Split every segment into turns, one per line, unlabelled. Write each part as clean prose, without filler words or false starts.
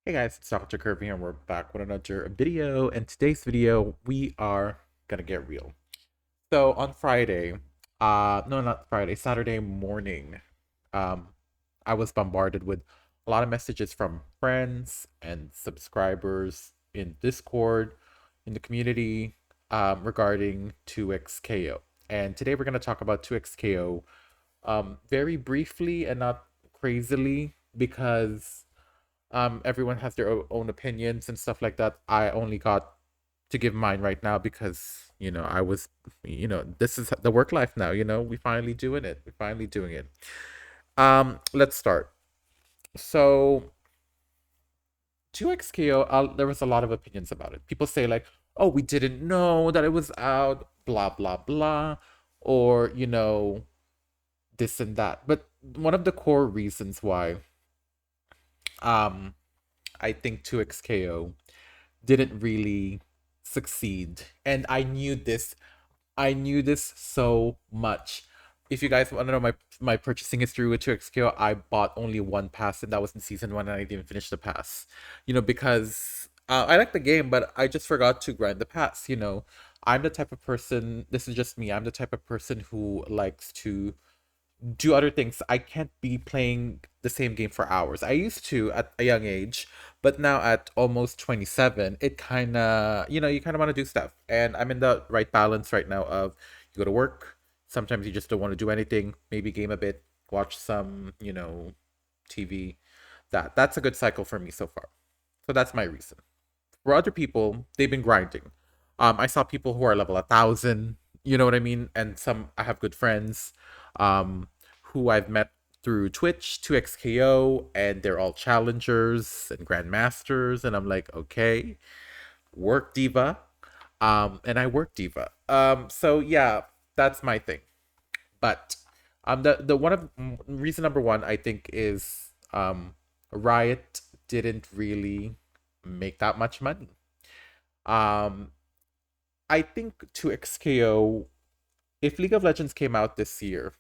Hey guys, it's Dr. Kirby and we're back with another video. And today's video, we are gonna get real. So on Friday, no, not Friday, Saturday morning, um, I was bombarded with a lot of messages from friends and subscribers in Discord, in the community, regarding 2xKO. And today we're gonna talk about 2xKO, very briefly and not crazily because everyone has their own opinions and stuff like that. I only got to give mine right now because I was, this is the work life now. We finally doing it. We're finally doing it. Let's start. So 2xKO, there was a lot of opinions about it. People say like, oh, we didn't know that it was out, blah blah blah, or this and that. But one of the core reasons why um I think 2xKO didn't really succeed. And I knew this so much. If you guys want to know my purchasing history with 2xKO, I bought only one pass, and that was in season one, and I didn't even finish the pass. Because I like the game, but I just forgot to grind the pass. I'm the type of person, this is just me, I'm the type of person who likes to do other things. I can't be playing the same game for hours. I used to at a young age, but now at almost 27, it kind of, you kind of want to do stuff. And I'm in the right balance right now of you go to work, sometimes you just don't want to do anything, maybe game a bit, watch some, TV. That's a good cycle for me so far. So that's my reason. For other people, they've been grinding. I saw people who are level 1,000, you know what I mean? And some I have good friends um, who I've met through Twitch, 2xKO, and they're all challengers and grandmasters. And I'm like, okay, work diva. And I work diva. So yeah, that's my thing. But the one of reason number one I think is Riot didn't really make that much money. Um, I think 2xKO, if League of Legends came out this year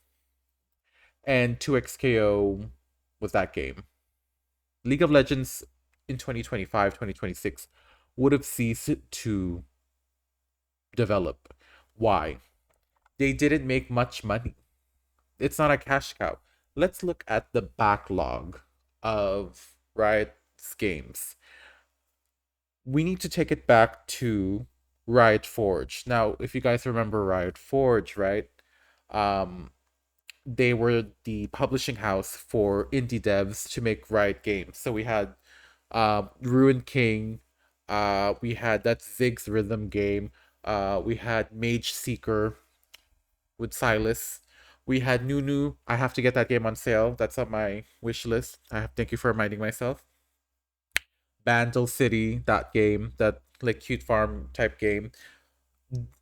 and 2xKO was that game, League of Legends in 2025, 2026 would have ceased to develop. Why? They didn't make much money. It's not a cash cow. Let's look at the backlog of Riot's games. We need to take it back to Riot Forge. Now, if you guys remember Riot Forge, right? Um, they were the publishing house for indie devs to make Riot games. So we had Ruin King, we had that Ziggs rhythm game, we had Mage Seeker with Silas. We had Nunu. I have to get that game on sale. That's on my wish list. Thank you for reminding myself. Bandle City, that game, that like cute farm type game.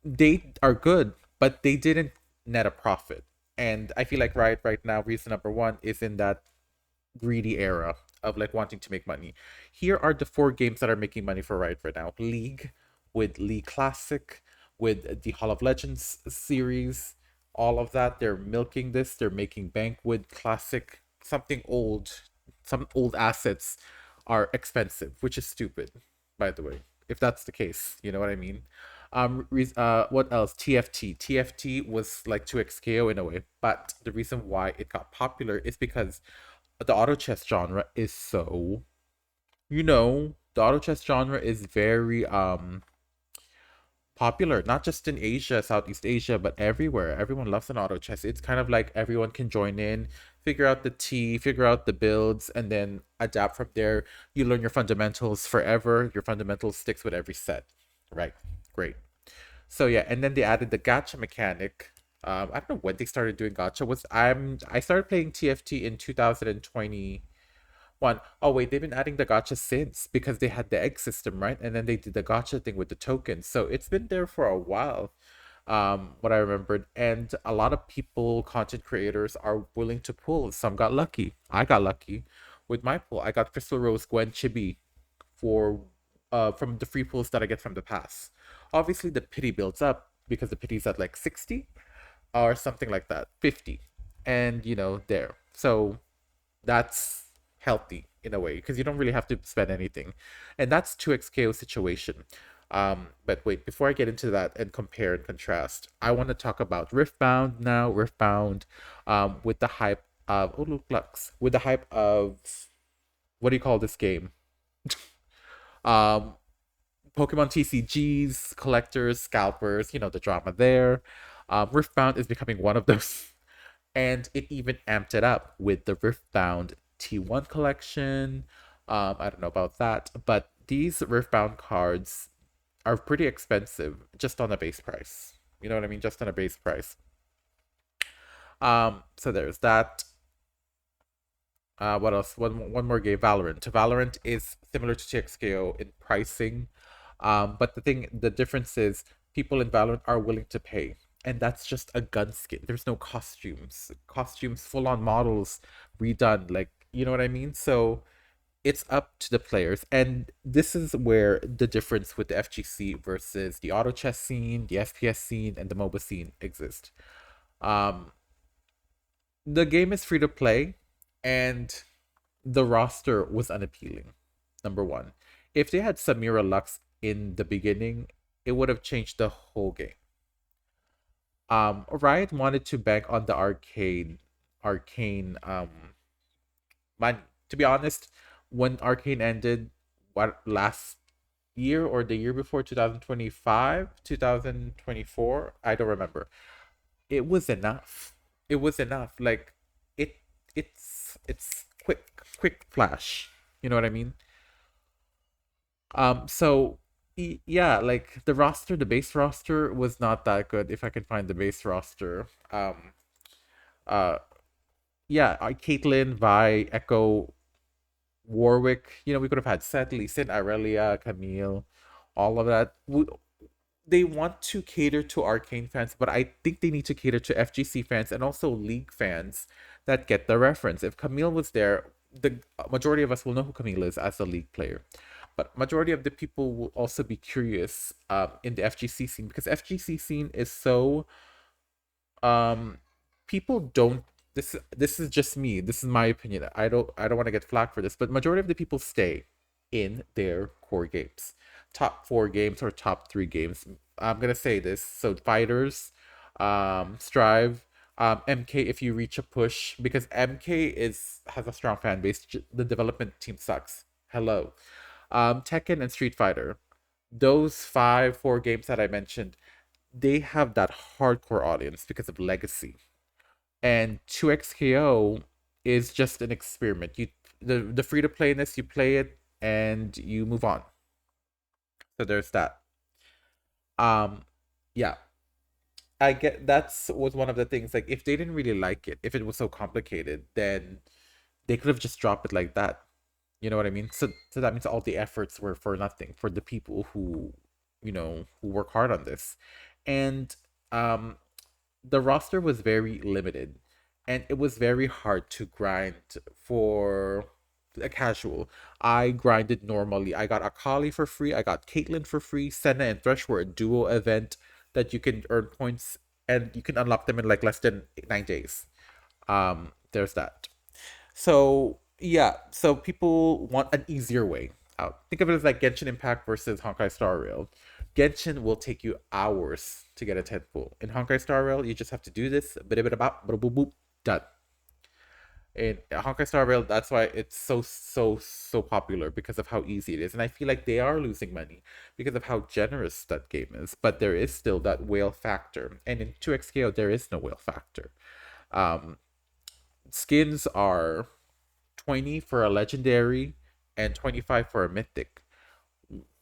They are good, but they didn't net a profit. And I feel like right now, reason number one is in that greedy era of like wanting to make money. Here are the four games that are making money for Riot right now. League, with League Classic, with the Hall of Legends series, all of that. They're milking this. They're making bank with Classic. Something old, some old assets are expensive, which is stupid, by the way. If that's the case, you know what I mean. What else? TFT. TFT was like 2xKO in a way, but the reason why it got popular is because the auto chess genre is so, the auto chess genre is very popular, not just in Asia, Southeast Asia, but everywhere. Everyone loves an auto chess. It's kind of like everyone can join in, figure out the tea, figure out the builds, and then adapt from there. You learn your fundamentals forever. Your fundamentals sticks with every set. Right. Great. So yeah, and then they added the gacha mechanic. I don't know when they started doing gacha. I started playing TFT in 2021. Oh wait, they've been adding the gacha since because they had the egg system, right? And then they did the gacha thing with the tokens. So it's been there for a while. What I remembered, and a lot of people, content creators, are willing to pull. Some got lucky. I got lucky with my pull. I got Crystal Rose, Gwen, Chibi for from the free pulls that I get from the pass. Obviously, the pity builds up because the pity's at like 60 or something like that, 50, and there. So that's healthy. in a way because you don't really have to spend anything, and that's 2xko situation. But wait, before I get into that and compare and contrast, I want to talk about Riftbound now. Riftbound, with the hype of oh look Lux, with the hype of what do you call this game? Um, Pokemon TCGs, collectors, scalpers, the drama there. Riftbound is becoming one of those. And it even amped it up with the Riftbound T1 collection. I don't know about that, but these Riftbound cards are pretty expensive just on a base price. You know what I mean? Just on a base price. So there's that. What else? One more game, Valorant. Valorant is similar to TXKO in pricing, but the difference is people in Valorant are willing to pay, and that's just a gun skin. There's no costumes, full on models redone. Like you know what I mean? So it's up to the players, and this is where the difference with the FGC versus the auto chess scene, the FPS scene, and the MOBA scene exist. Um, the game is free to play, and the roster was unappealing. Number one, if they had Samira Lux in the beginning, it would have changed the whole game. Riot wanted to bank on the arcane money. To be honest, when Arcane ended, what last year or the year before 2025, 2024, I don't remember. It was enough. It was enough. Like it it's quick flash. You know what I mean? So yeah, like the base roster was not that good. If I can find the base roster, uh, yeah, Caitlyn, Vi, Echo, Warwick. We could have had Seth, Lee Sin, Aurelia, Camille, all of that. They want to cater to Arcane fans, but I think they need to cater to FGC fans and also League fans that get the reference. If Camille was there, the majority of us will know who Camille is as a League player. But majority of the people will also be curious in the FGC scene because FGC scene is so um people don't this is just me. This is my opinion. I don't want to get flack for this, but majority of the people stay in their core games. Top 4 games or top 3 games. I'm gonna say this. So fighters, strive, MK if you reach a push, because MK is has a strong fan base. The development team sucks. Hello. Tekken and Street Fighter. Those 4 games that I mentioned, they have that hardcore audience because of legacy. And 2xko is just an experiment. The free to playness, you play it and you move on. So there's that. Um yeah, I get that's was one of the things, like if they didn't really like it, if it was so complicated, then they could have just dropped it like that. You know what I mean? So that means all the efforts were for nothing for the people who work hard on this. And um the roster was very limited, and it was very hard to grind for a casual. I grinded normally. I got Akali for free. I got Caitlyn for free. Senna and Thresh were a duo event that you can earn points, and you can unlock them in like less than 9 days. There's that. So yeah, so people want an easier way out. Think of it as like Genshin Impact versus Honkai Star Rail. Genshin will take you hours to get a 10 pool. In Honkai Star Rail, you just have to do this, bit of it about, boop, boop, boop, done. In Honkai Star Rail, that's why it's so popular because of how easy it is. And I feel like they are losing money because of how generous that game is. But there is still that whale factor. And in 2xko, there is no whale factor. Um, Skins are 20 for a legendary and 25 for a mythic.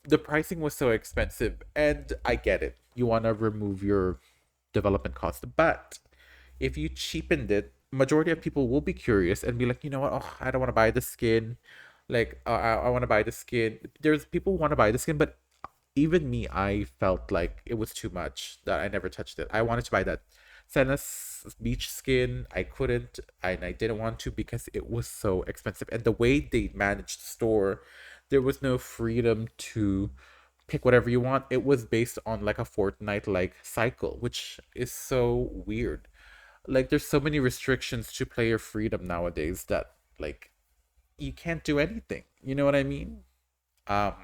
The pricing was so expensive, and I get it. You want to remove your development cost, but if you cheapened it, majority of people will be curious and be like, you know what? Oh, I don't want to buy the skin. Like, I want to buy the skin. There's people who want to buy the skin, but even me, I felt like it was too much that I never touched it. I wanted to buy that Senna's beach skin. I couldn't, and I didn't want to because it was so expensive. And the way they managed the store, there was no freedom to pick whatever you want. It was based on like a Fortnite like cycle, which is so weird. Like there's so many restrictions to player freedom nowadays that like you can't do anything. You know what I mean? Um,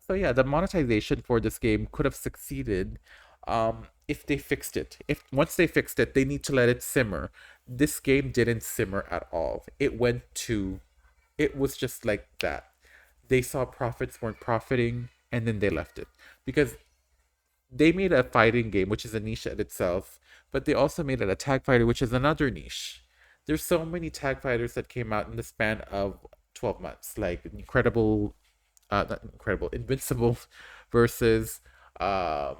so yeah, the monetization for this game could have succeeded if they fixed it. If once they fixed it, they need to let it simmer. This game didn't simmer at all. It was just like that. They saw profits weren't profiting, and then they left it because they made a fighting game, which is a niche at itself, but they also made it a tag fighter, which is another niche. There's so many tag fighters that came out in the span of 12 months, like not incredible, Invincible versus um,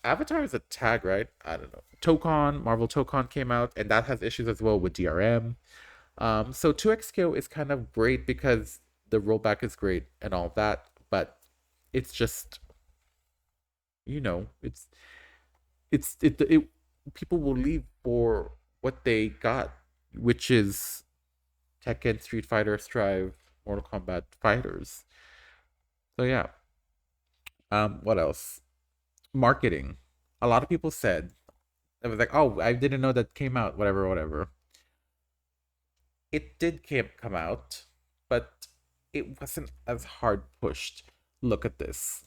Avatar is a tag, right? I don't know. Tokon, Marvel Tokon came out, and that has issues as well with DRM. So 2XKO is kind of great because the rollback is great and all that, but it's just, you know, it people will leave for what they got, which is Tekken, Street Fighter, Strive, Mortal Kombat fighters. So yeah. What else? Marketing. A lot of people said it was like, oh, I didn't know that came out, whatever, whatever. It did come out, but it wasn't as hard pushed. Look at this.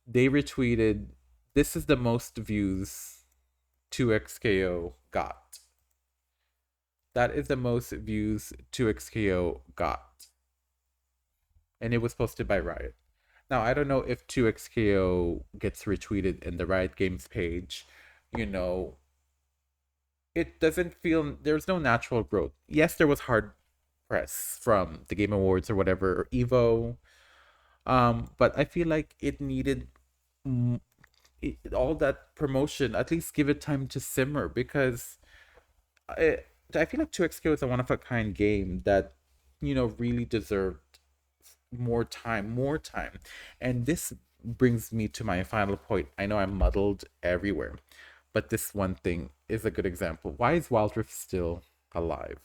They retweeted, this is the most views 2XKO got. That is the most views 2XKO got. And it was posted by Riot. Now, I don't know if 2XKO gets retweeted in the Riot Games page. You know, it doesn't feel, there's no natural growth. Yes, there was hard press from the Game Awards or whatever, or Evo. But I feel like it needed all that promotion, at least give it time to simmer because I feel like 2XKO is a one of a kind game that, really deserved more time. And this brings me to my final point. I know I'm muddled everywhere, but this one thing is a good example. Why is Wild Rift still alive?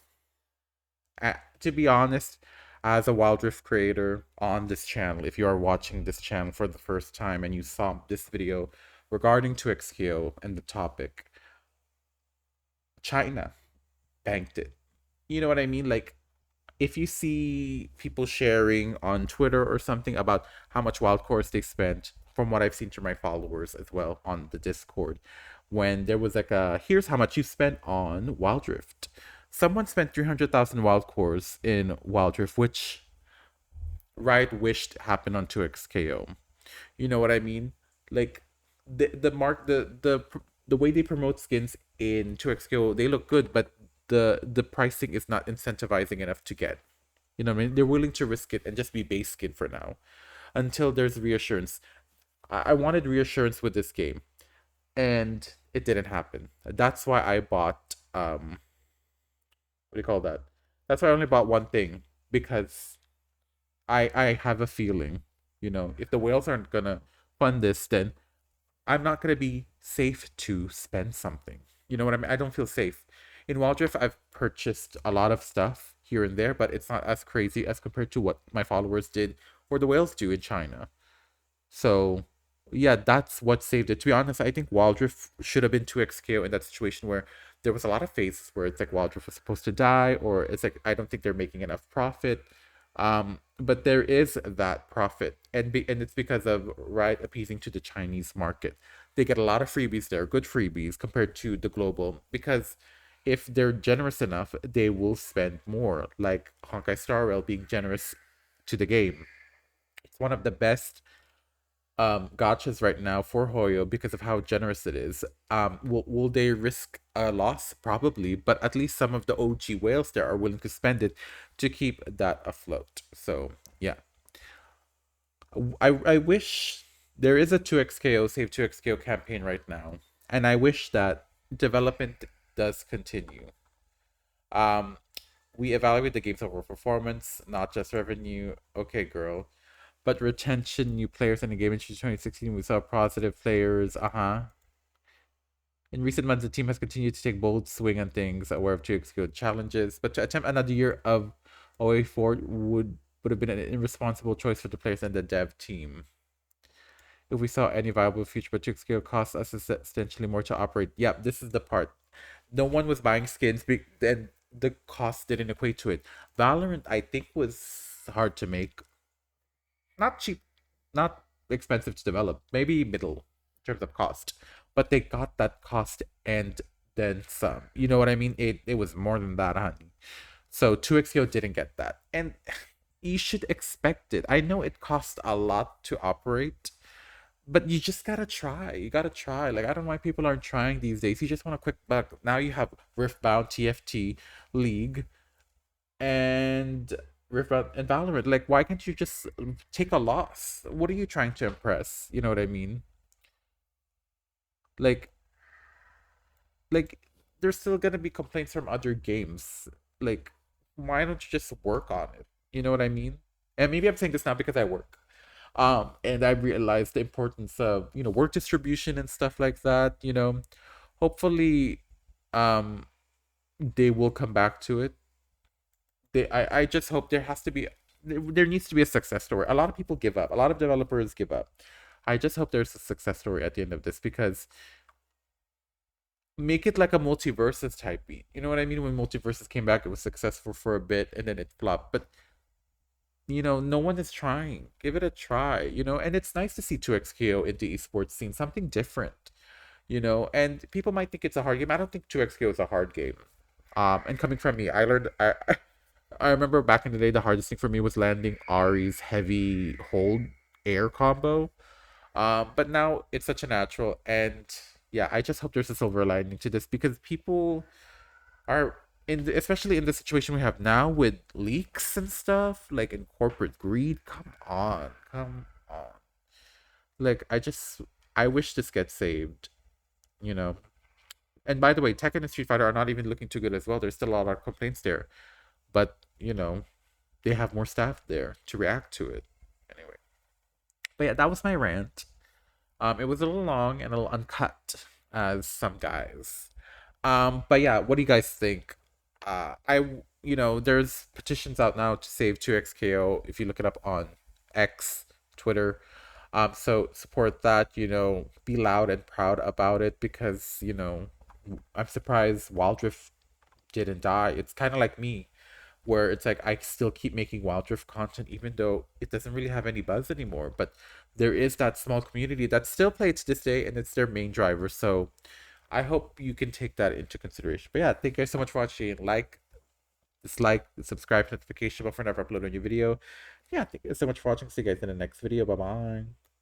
To be honest, as a Wild Rift creator on this channel, if you are watching this channel for the first time and you saw this video regarding 2XKO and the topic, China banked it. You know what I mean? Like, if you see people sharing on Twitter or something about how much wild cores they spent, from what I've seen to my followers as well on the Discord, when there was like here's how much you spent on Wild Rift. Someone spent 300,000 wild cores in Wild Rift, which Riot wished happened on 2XKO. You know what I mean? Like the mark the way they promote skins in 2XKO, they look good, but the pricing is not incentivizing enough to get. You know what I mean? They're willing to risk it and just be base skin for now until there's reassurance. I wanted reassurance with this game, and it didn't happen. That's why I bought what do you call that? That's why I only bought one thing because I have a feeling, if the whales aren't gonna fund this, then I'm not gonna be safe to spend something. You know what I mean? I don't feel safe. In Wild Rift, I've purchased a lot of stuff here and there, but it's not as crazy as compared to what my followers did or the whales do in China. So, yeah, that's what saved it. To be honest, I think Wild Rift should have been 2XKO in that situation where there was a lot of phases where it's like Wild Rift was supposed to die, or it's like I don't think they're making enough profit. But there is that profit, and it's because of Riot appeasing to the Chinese market. They get a lot of freebies there, good freebies compared to the global, because if they're generous enough, they will spend more. Like Honkai Star Rail being generous to the game. It's one of the best gotchas right now for Hoyo because of how generous it is. Will they risk a loss? Probably, but at least some of the OG whales there are willing to spend it to keep that afloat. So yeah, I wish there is a 2XKO Save 2XKO campaign right now, and I wish that development does continue. Um, we evaluate the game's overall performance, not just revenue. Okay, girl. But retention, new players in the game in 2016, we saw positive players. In recent months, the team has continued to take bold swing on things, aware of 2XKO challenges. But to attempt another year of OA4 would have been an irresponsible choice for the players and the dev team. If we saw any viable future, but 2XKO costs us substantially more to operate. Yep, this is the part. No one was buying skins, and the cost didn't equate to it. Valorant, I think, was hard to make, not cheap, not expensive to develop, maybe middle in terms of cost, but they got that cost and then some. You know what I mean? It was more than that, honey. So 2XO didn't get that, and you should expect it. I know it costs a lot to operate, but you just gotta try. You gotta try. Like, I don't know why people aren't trying these days. You just want a quick buck. Now you have Riftbound, TFT, League, and Riftbound and Valorant. Like, why can't you just take a loss? What are you trying to impress? You know what I mean? Like, like there's still gonna be complaints from other games. Like, why don't you just work on it? You know what I mean? And maybe I'm saying this now because I work. And I realized the importance of, work distribution and stuff like that. Hopefully, um, they will come back to it. I just hope there needs to be a success story. A lot of people give up. A lot of developers give up. I just hope there's a success story at the end of this, because make it like a multiverses type beat. You know what I mean? When multiverses came back, it was successful for a bit and then it flopped. But no one is trying. Give it a try, and it's nice to see 2XKO in the esports scene, something different, and people might think it's a hard game. I don't think 2XKO is a hard game. And coming from me, I learned, I remember back in the day, the hardest thing for me was landing Ari's heavy hold air combo. But now it's such a natural, and yeah, I just hope there's a silver lining to this, because people are especially in the situation we have now with leaks and stuff, like in corporate greed. Come on. Like, I wish this gets saved, you know. And by the way, Tekken and Street Fighter are not even looking too good as well. There's still a lot of complaints there, but they have more staff there to react to it. Anyway, but yeah, that was my rant. It was a little long and a little uncut, as some guys. But yeah, what do you guys think? There's petitions out now to save 2XKO. If you look it up on X, Twitter, so support that. Be loud and proud about it, because I'm surprised Wild Rift didn't die. It's kind of like me, where it's like I still keep making Wild Rift content even though it doesn't really have any buzz anymore. But there is that small community that still play to this day, and it's their main driver. So I hope you can take that into consideration. But yeah, thank you guys so much for watching. Dislike, subscribe, notification bell for whenever I upload a new video. Yeah, thank you guys so much for watching. See you guys in the next video. Bye bye.